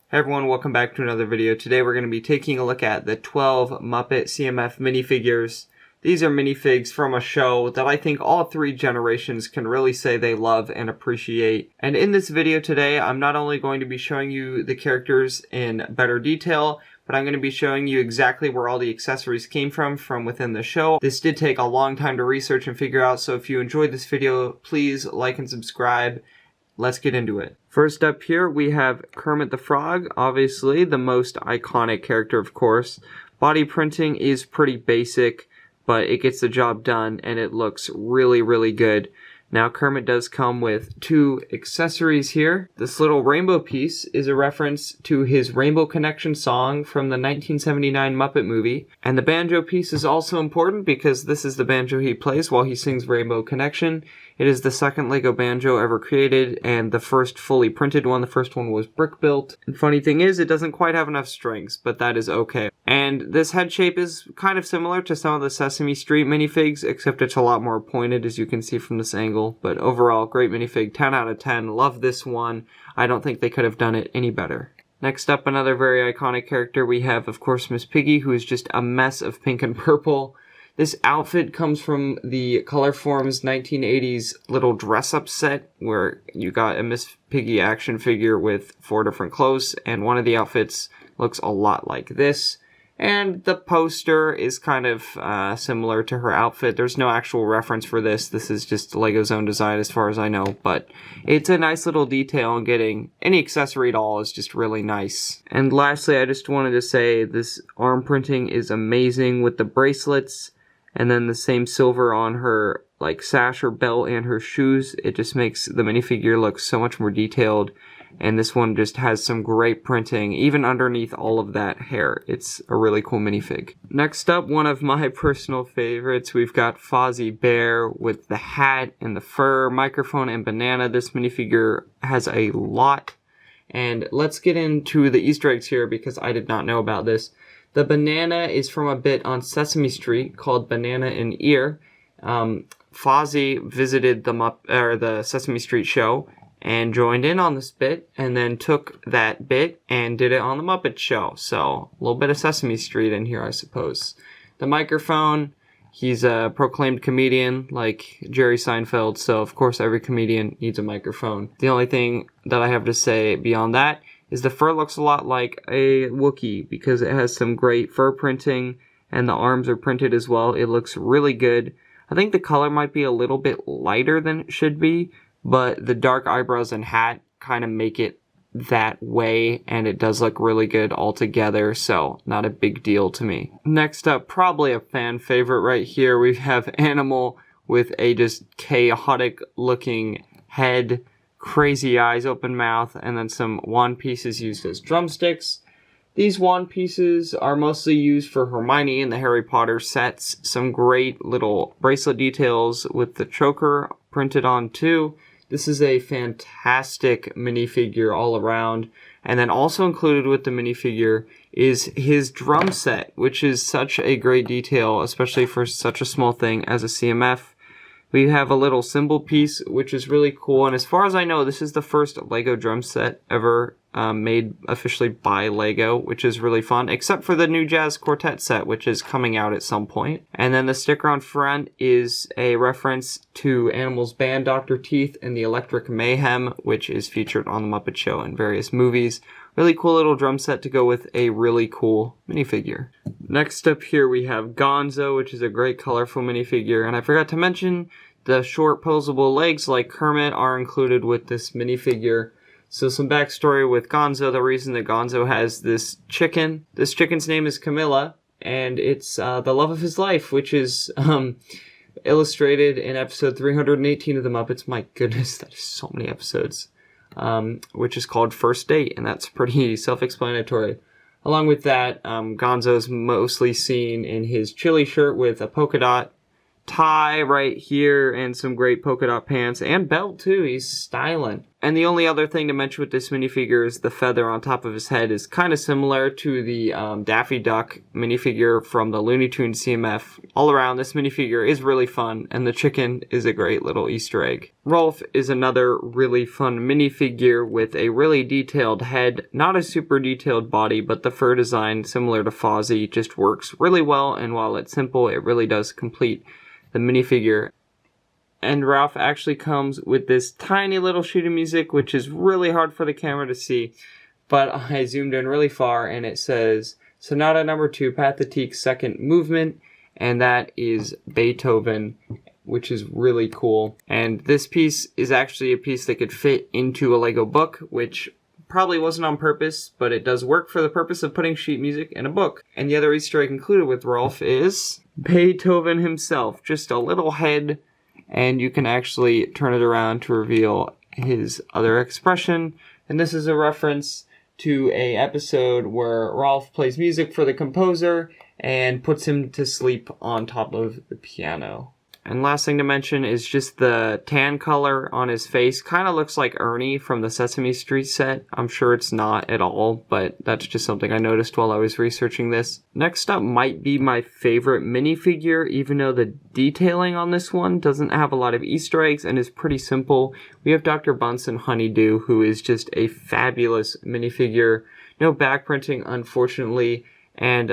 Hey everyone, welcome back to another video. Today we're going to be taking a look at the 12 Muppet CMF minifigures. These are minifigs from a show that I think all three generations can really say they love and appreciate. And in this video today, I'm not only going to be showing you the characters in better detail, but I'm going to be showing you exactly where all the accessories came from within the show. This did take a long time to research and figure out, so if you enjoyed this video, please like and subscribe. Let's get into it. First up here, we have Kermit the Frog, obviously the most iconic character, of course. Body printing is pretty basic, but it gets the job done, and it looks really, really good. Now, Kermit does come with two accessories here. This little rainbow piece is a reference to his Rainbow Connection song from the 1979 Muppet movie. And the banjo piece is also important because this is the banjo he plays while he sings Rainbow Connection. It is the second Lego banjo ever created and the first fully printed one. The first one was brick built. And funny thing is, it doesn't quite have enough strings, but that is okay. And this head shape is kind of similar to some of the Sesame Street minifigs, except it's a lot more pointed, as you can see from this angle. But overall, great minifig, 10 out of 10. Love this one. I don't think they could have done it any better. Next up, another very iconic character. We have, of course, Miss Piggy, who is just a mess of pink and purple. This outfit comes from the Colorforms 1980s little dress-up set, where you got a Miss Piggy action figure with 4 different clothes, and one of the outfits looks a lot like this. And the poster is kind of similar to her outfit. There's no actual reference for this. This is just Lego's own design as far as I know. But it's a nice little detail, and getting any accessory at all is just really nice. And lastly, I just wanted to say this arm printing is amazing with the bracelets. And then the same silver on her like sash or belt and her shoes. It just makes the minifigure look so much more detailed. And this one just has some great printing, even underneath all of that hair. It's a really cool minifig. Next up, one of my personal favorites, we've got Fozzie Bear with the hat and the fur, microphone, and banana. This minifigure has a lot. And let's get into the Easter eggs here because I did not know about this. The banana is from a bit on Sesame Street called Banana in Ear. Fozzie visited the Sesame Street show and joined in on this bit, and then took that bit and did it on the Muppet show. So, a little bit of Sesame Street in here, I suppose. The microphone, he's a proclaimed comedian like Jerry Seinfeld, so of course every comedian needs a microphone. The only thing that I have to say beyond that is the fur looks a lot like a Wookiee because it has some great fur printing and the arms are printed as well. It looks really good. I think the color might be a little bit lighter than it should be, but the dark eyebrows and hat kind of make it that way, and it does look really good altogether, so not a big deal to me. Next up, probably a fan favorite right here, we have Animal with a just chaotic looking head, crazy eyes, open mouth, and then some wand pieces used as drumsticks. These wand pieces are mostly used for Hermione in the Harry Potter sets. Some great little bracelet details with the choker printed on too. This is a fantastic minifigure all around. And then also included with the minifigure is his drum set, which is such a great detail, especially for such a small thing as a CMF. We have a little cymbal piece, which is really cool. And as far as I know, this is the first Lego drum set ever made officially by Lego, which is really fun, except for the new Jazz Quartet set, which is coming out at some point. And then the sticker on front is a reference to Animal's band, Dr. Teeth, and the Electric Mayhem, which is featured on the Muppet Show in various movies. Really cool little drum set to go with a really cool minifigure. Next up here we have Gonzo, which is a great colorful minifigure. And I forgot to mention the short posable legs like Kermit are included with this minifigure. So some backstory with Gonzo. The reason that Gonzo has this chicken's name is Camilla, and it's the love of his life, which is illustrated in episode 318 of the Muppets. My goodness, that is so many episodes. Which is called First Date, and that's pretty self-explanatory. Along with that, Gonzo's mostly seen in his chili shirt with a polka dot tie right here and some great polka dot pants and belt too. He's styling. And the only other thing to mention with this minifigure is the feather on top of his head is kind of similar to the Daffy Duck minifigure from the Looney Tunes CMF. All around, this minifigure is really fun, and the chicken is a great little Easter egg. Rowlf is another really fun minifigure with a really detailed head, not a super detailed body, but the fur design, similar to Fozzie, just works really well, and while it's simple, it really does complete the minifigure. And Rowlf actually comes with this tiny little sheet of music, which is really hard for the camera to see, but I zoomed in really far, and it says Sonata Number 2, Pathétique Second Movement, and that is Beethoven, which is really cool. And this piece is actually a piece that could fit into a Lego book, which probably wasn't on purpose, but it does work for the purpose of putting sheet music in a book. And the other Easter egg included with Rowlf is Beethoven himself, just a little head, and you can actually turn it around to reveal his other expression. And this is a reference to a episode where Rowlf plays music for the composer and puts him to sleep on top of the piano. And last thing to mention is just the tan color on his face. Kind of looks like Ernie from the Sesame Street set. I'm sure it's not at all, but that's just something I noticed while I was researching this. Next up might be my favorite minifigure, even though the detailing on this one doesn't have a lot of Easter eggs and is pretty simple. We have Dr. Bunsen Honeydew, who is just a fabulous minifigure. No back printing, unfortunately. And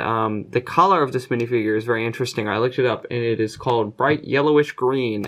the color of this minifigure is very interesting. I looked it up, and it is called bright yellowish green.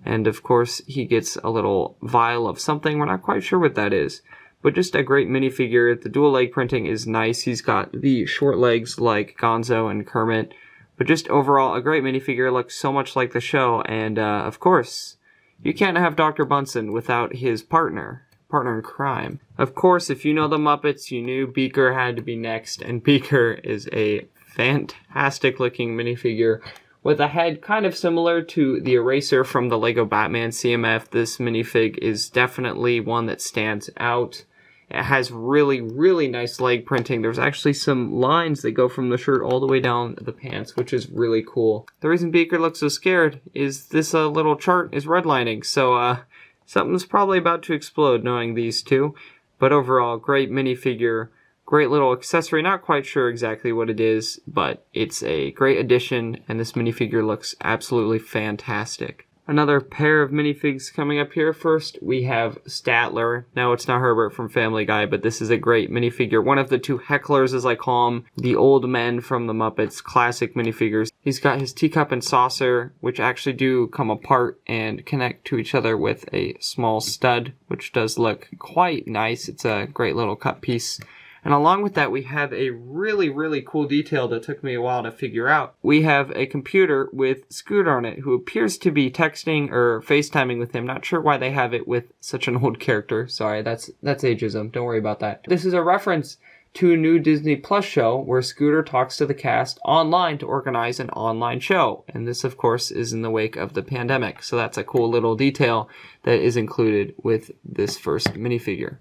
And of course, he gets a little vial of something. We're not quite sure what that is. But just a great minifigure. The dual leg printing is nice. He's got the short legs like Gonzo and Kermit. But just overall, a great minifigure. Looks so much like the show. And of course, you can't have Dr. Bunsen without his partner in crime. Of course, if you know the Muppets, you knew Beaker had to be next, and Beaker is a fantastic looking minifigure with a head kind of similar to the eraser from the Lego Batman CMF. This minifig is definitely one that stands out. It has really, really nice leg printing. There's actually some lines that go from the shirt all the way down the pants, which is really cool. The reason Beaker looks so scared is this little chart is redlining, so something's probably about to explode knowing these two. But overall, great minifigure, great little accessory. Not quite sure exactly what it is, but it's a great addition, and this minifigure looks absolutely fantastic. Another pair of minifigs coming up here. First, we have Statler. Now, it's not Herbert from Family Guy, but this is a great minifigure. One of the two hecklers, as I call them, the old men from the Muppets, classic minifigures. He's got his teacup and saucer, which actually do come apart and connect to each other with a small stud, which does look quite nice. It's a great little cut piece. And along with that, we have a really, really cool detail that took me a while to figure out. We have a computer with Scooter on it, who appears to be texting or FaceTiming with him. Not sure why they have it with such an old character. Sorry, that's ageism. Don't worry about that. This is a reference to a new Disney Plus show where Scooter talks to the cast online to organize an online show. And this, of course, is in the wake of the pandemic. So that's a cool little detail that is included with this first minifigure.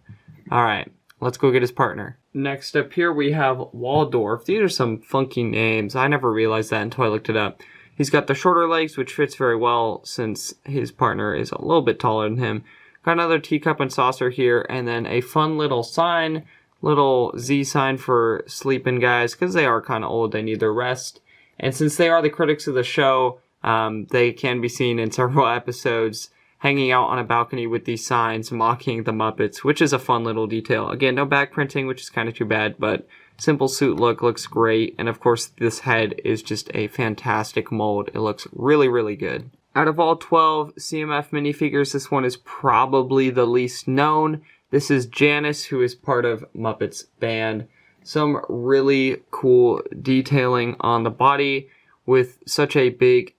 All right. Let's go get his partner. Next up here we have Waldorf. These are some funky names. I never realized that until I looked it up. He's got the shorter legs, which fits very well since his partner is a little bit taller than him. Got another teacup and saucer here, and then a fun little sign, little Z sign for sleeping guys, because they are kind of old. They need their rest. And since they are the critics of the show, they can be seen in several episodes hanging out on a balcony with these signs, mocking the Muppets, which is a fun little detail. Again, no back printing, which is kind of too bad, but simple suit look looks great. And of course, this head is just a fantastic mold. It looks really, really good. Out of all 12 CMF minifigures, this one is probably the least known. This is Janice, who is part of Muppets Band. Some really cool detailing on the body with such a big,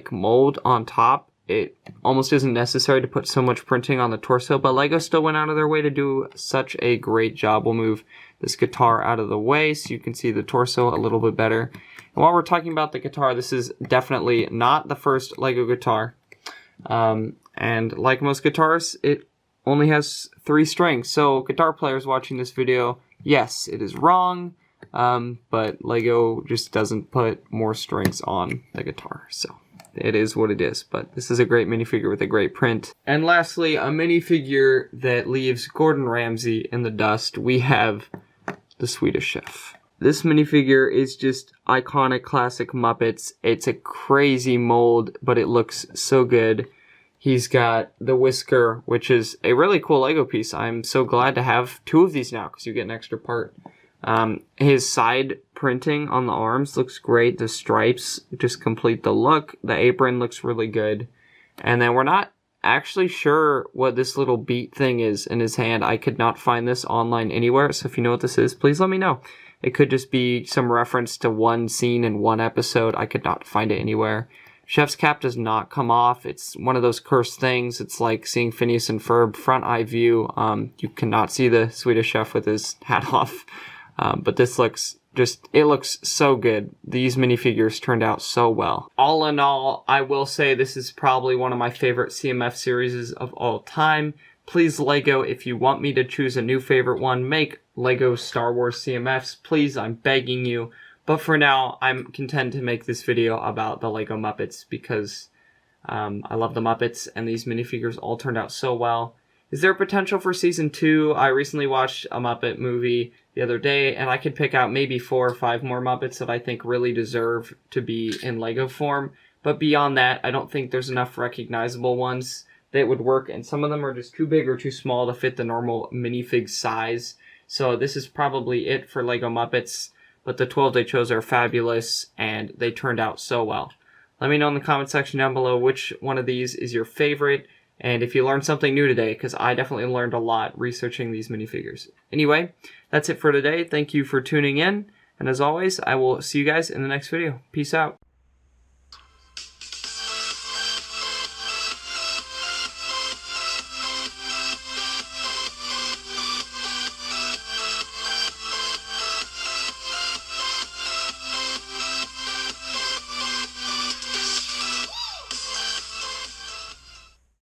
mold on top. It almost isn't necessary to put so much printing on the torso, but Lego still went out of their way to do such a great job. We'll move this guitar out of the way so you can see the torso a little bit better. And while we're talking about the guitar, this is definitely not the first Lego guitar. And like most guitars, it only has 3 strings. So guitar players watching this video, yes, it is wrong, but Lego just doesn't put more strings on the guitar. So it is what it is. But this is a great minifigure with a great print. And lastly, a minifigure that leaves Gordon Ramsay in the dust. We have the Swedish Chef. This minifigure is just iconic, classic Muppets. It's a crazy mold, but it looks so good. He's got the whisker, which is a really cool Lego piece. I'm so glad to have 2 of these now because you get an extra part. His side printing on the arms looks great. The stripes just complete the look. The apron looks really good. And then we're not actually sure what this little beat thing is in his hand. I could not find this online anywhere, so if you know what this is, please let me know. It could just be some reference to one scene in one episode. I could not find it anywhere. Chef's cap does not come off. It's one of those cursed things. It's like seeing Phineas and Ferb front eye view. You cannot see the Swedish Chef with his hat off. But this looks it looks so good. These minifigures turned out so well. All in all, I will say this is probably one of my favorite CMF series of all time. Please, Lego, if you want me to choose a new favorite one, make Lego Star Wars CMFs. Please, I'm begging you. But for now, I'm content to make this video about the Lego Muppets because I love the Muppets and these minifigures all turned out so well. Is there potential for Season 2? I recently watched a Muppet movie the other day, and I could pick out maybe 4 or 5 more Muppets that I think really deserve to be in Lego form. But beyond that, I don't think there's enough recognizable ones that would work, and some of them are just too big or too small to fit the normal minifig size. So this is probably it for Lego Muppets, but the 12 they chose are fabulous, and they turned out so well. Let me know in the comment section down below which one of these is your favorite, and if you learned something new today, because I definitely learned a lot researching these minifigures. Anyway, that's it for today. Thank you for tuning in, and as always, I will see you guys in the next video. Peace out.